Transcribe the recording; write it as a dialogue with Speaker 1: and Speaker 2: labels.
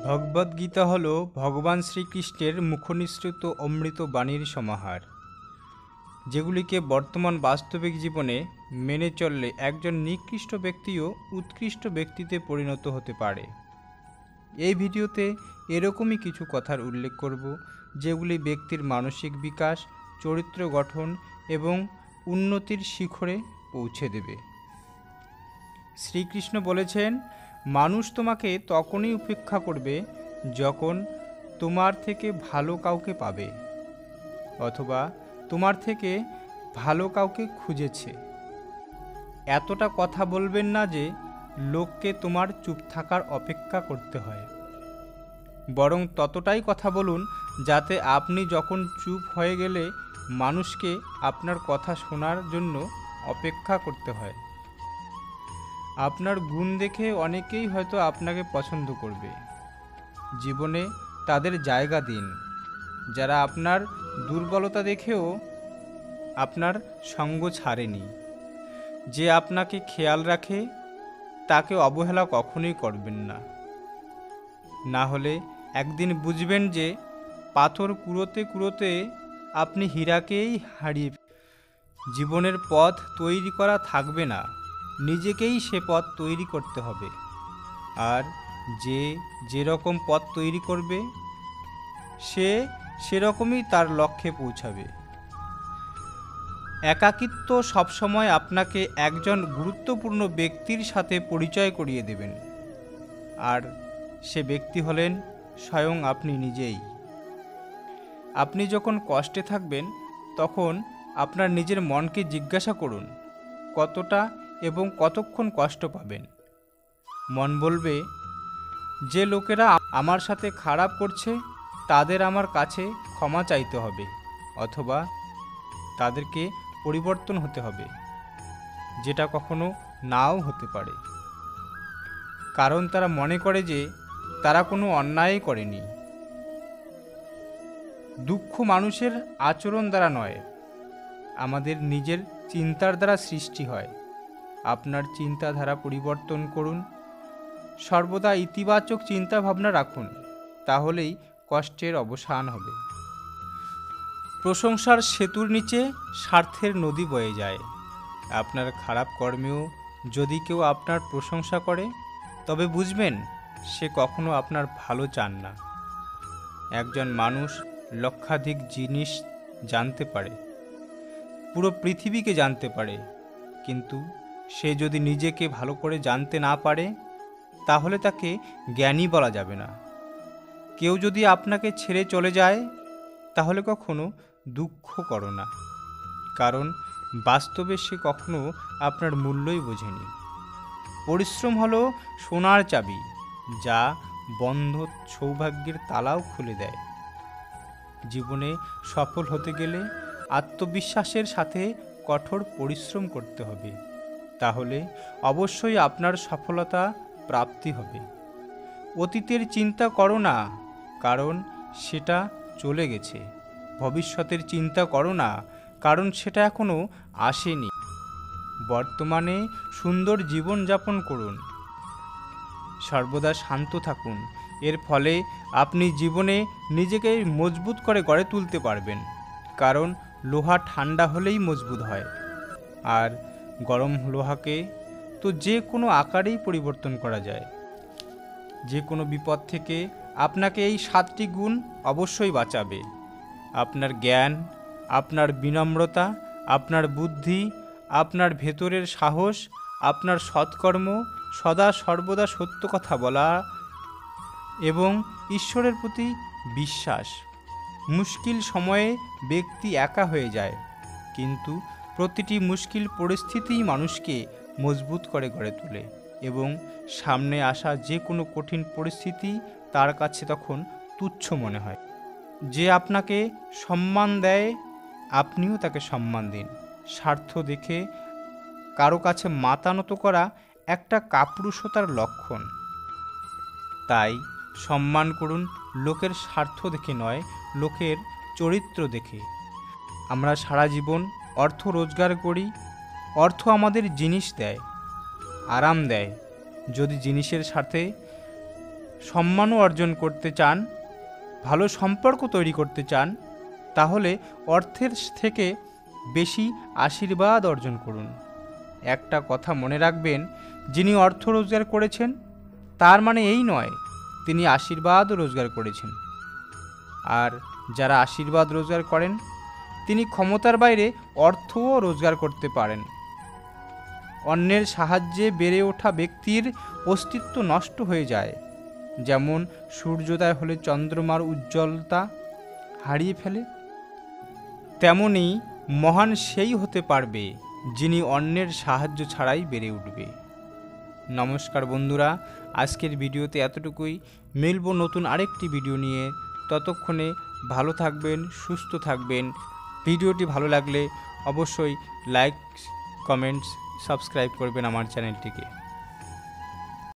Speaker 1: ভগবদ্গীতা হল ভগবান শ্রীকৃষ্ণের মুখনিসৃত অমৃত বাণীর সমাহার, যেগুলিকে বর্তমান বাস্তবিক জীবনে মেনে চললে একজন নিকৃষ্ট ব্যক্তিও উৎকৃষ্ট ব্যক্তিতে পরিণত হতে পারে। এই ভিডিওতে এরকমই কিছু কথার উল্লেখ করব, যেগুলি ব্যক্তির মানসিক বিকাশ, চরিত্র গঠন এবং উন্নতির শিখরে পৌঁছে দেবে। শ্রীকৃষ্ণ বলেছেন, মানুষ তোমাকে তখনই উপেক্ষা করবে যখন তোমার থেকে ভালো কাউকে পাবে, অথবা তোমার থেকে ভালো কাউকে খুঁজেছে। এতটা কথা বলবেন না যে লোককে তোমার চুপ থাকার অপেক্ষা করতে হয়, বরং ততটাই কথা বলুন যাতে আপনি যখন চুপ হয়ে গেলে মানুষকে আপনার কথা শোনার জন্য অপেক্ষা করতে হয়। আপনার গুণ দেখে অনেকেই হয়তো আপনাকে পছন্দ করবে। জীবনে তাদের জায়গা দিন, যারা আপনার দুর্বলতা দেখেও আপনার সঙ্গ ছাড়েনি। যে আপনাকে খেয়াল রাখে তাকে অবহেলা কখনোই করবেন না, না হলে একদিন বুঝবেন যে পাথর কুড়োতে কুড়োতে আপনি হীরাকেই হারিয়ে। জীবনের পথ তৈরি করা থাকবে না, নিজেকেই সে পথ তৈরি করতে হবে। আর যে যেরকম পথ তৈরি করবে সে সেরকমই তার লক্ষ্যে পৌঁছাবে। একাকিত্ব সবসময় আপনাকে একজন গুরুত্বপূর্ণ ব্যক্তির সাথে পরিচয় করিয়ে দেবেন, আর সে ব্যক্তি হলেন স্বয়ং আপনি নিজেই। আপনি যখন কষ্টে থাকবেন তখন আপনার নিজের মনকে জিজ্ঞাসা করুন কতটা এবং কতক্ষণ কষ্ট পাবেন। মন বলবে, যে লোকেরা আমার সাথে খারাপ করছে তাদের আমার কাছে ক্ষমা চাইতে হবে, অথবা তাদেরকে পরিবর্তন হতে হবে, যেটা কখনো নাও হতে পারে, কারণ তারা মনে করে যে তারা কোনো অন্যায় করেনি। দুঃখ মানুষের আচরণ দ্বারা নয়, আমাদের নিজের চিন্তার দ্বারা সৃষ্টি হয়। আপনার চিন্তাধারা পরিবর্তন করুন, সর্বদা ইতিবাচক চিন্তা ভাবনা রাখুন, তাহলেই কষ্টের অবসান হবে। প্রশংসার সেতুর নিচে স্বার্থের নদী বয়ে যায়। আপনার খারাপ কর্মেও যদি কেউ আপনার প্রশংসা করে তবে বুঝবেন সে কখনো আপনার ভালো চান না। একজন মানুষ লক্ষাধিক জিনিস জানতে পারে, পুরো পৃথিবীকে জানতে পারে, কিন্তু সে যদি নিজেকে ভালো করে জানতে না পারে তাহলে তাকে জ্ঞানী বলা যাবে না। কেউ যদি আপনাকে ছেড়ে চলে যায় তাহলে কখনো দুঃখ করো না, কারণ বাস্তবে সে কখনো আপনার মূল্যই বোঝেনি। পরিশ্রম হলো সোনার চাবি, যা বন্ধ সৌভাগ্যের তালাও খুলে দেয়। জীবনে সফল হতে গেলে আত্মবিশ্বাসের সাথে কঠোর পরিশ্রম করতে হবে, তাহলে অবশ্যই আপনার সফলতা প্রাপ্তি হবে। অতীতের চিন্তা করো না, কারণ সেটা চলে গেছে। ভবিষ্যতের চিন্তা করো না, কারণ সেটা এখনো আসেনি। বর্তমানে সুন্দর জীবনযাপন করুন, সর্বদা শান্ত থাকুন। এর ফলে আপনি জীবনে নিজেকে মজবুত করে গড়ে তুলতে পারবেন, কারণ লোহা ঠান্ডা হলেই মজবুত হয়, আর গরম লোহাকে তো যে কোনো আকারেই পরিবর্তন করা যায়। যে কোনো বিপদ থেকে আপনাকে এই 7টি গুণ অবশ্যই বাঁচাবে: আপনার জ্ঞান, আপনার বিনম্রতা, আপনার বুদ্ধি, আপনার ভেতরের সাহস, আপনার সৎকর্ম, সদা সর্বদা সত্য কথা বলা এবং ঈশ্বরের প্রতি বিশ্বাস। মুশকিল সময়ে ব্যক্তি একা হয়ে যায়, কিন্তু প্রতিটি মুশকিল পরিস্থিতিই মানুষকে মজবুত করে গড়ে তোলে এবং সামনে আসা যে কোনো কঠিন পরিস্থিতি তার কাছে তখন তুচ্ছ মনে হয়। যে আপনাকে সম্মান দেয় আপনিও তাকে সম্মান দিন। স্বার্থ দেখে কারো কাছে মাথা নত করা একটা কাপুরুষতার লক্ষণ। তাই সম্মান করুন লোকের স্বার্থ দেখে নয়, লোকের চরিত্র দেখে। আমরা সারা জীবন অর্থ রোজগার করি, অর্থ আমাদের জিনিস দেয়, আরাম দেয়। যদি জিনিসের সাথে সম্মানও অর্জন করতে চান, ভালো সম্পর্ক তৈরি করতে চান, তাহলে অর্থের থেকে বেশি আশীর্বাদ অর্জন করুন। একটা কথা মনে রাখবেন, যিনি অর্থ রোজগার করেছেন তার মানে এই নয় তিনি আশীর্বাদও রোজগার করেছেন। আর যারা আশীর্বাদ রোজগার করেন তিনি ক্ষমতার বাইরে অর্থও রোজগার করতে পারেন। অন্যের সাহায্যে বেড়ে ওঠা ব্যক্তির অস্তিত্ব নষ্ট হয়ে যায়, যেমন সূর্যোদয় হলে চন্দ্রমার উজ্জ্বলতা হারিয়ে ফেলে, তেমনি মহান সেই হতে পারবে যিনি অন্যের সাহায্য ছাড়াই বেড়ে উঠবে। নমস্কার বন্ধুরা, আজকের ভিডিওতে এতটুকুই। মিলব নতুন আরেকটি ভিডিও নিয়ে। ততক্ষণে ভালো থাকবেন, সুস্থ থাকবেন। ভিডিওটি ভালো লাগলে অবশ্যই লাইক, কমেন্টস, সাবস্ক্রাইব করবেন আমার চ্যানেলটিকে।